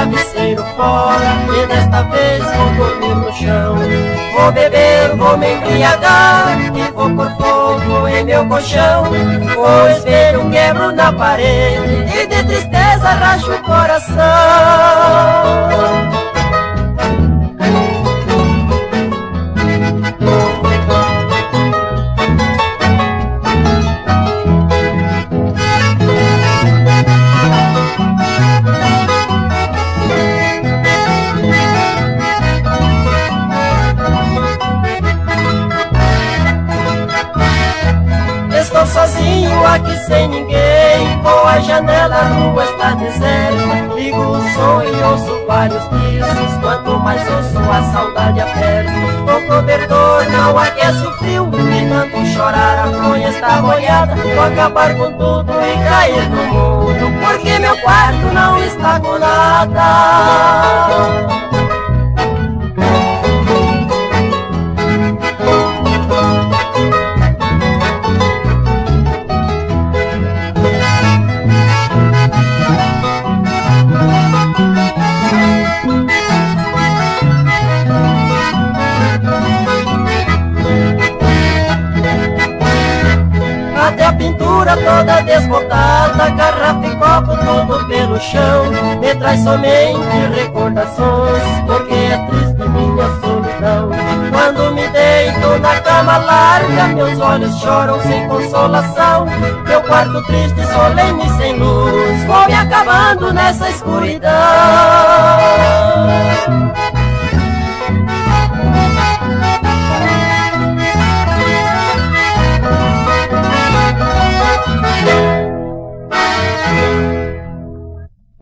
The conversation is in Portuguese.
travesseiro fora e desta vez vou dormir no chão. Vou beber, vou me embriagar e vou pôr fogo em meu colchão. O espelho quebro na parede e de tristeza racho o coração. Estou sozinho aqui sem ninguém, com a janela, a rua está deserta. Ligo o som e ouço vários discos, quanto mais ouço a saudade aperta. O cobertor não aquece o frio, de tanto chorar a fronha está molhada. Vou acabar com tudo e cair no mundo, porque meu quarto não está com nada. Até a pintura toda desmontada, garrafa e copo tudo pelo chão. Me traz somente recordações, porque é triste minha solidão. Quando me deito na cama larga, meus olhos choram sem consolação. Meu quarto triste, solene, sem luz, vou me acabando nessa escuridão.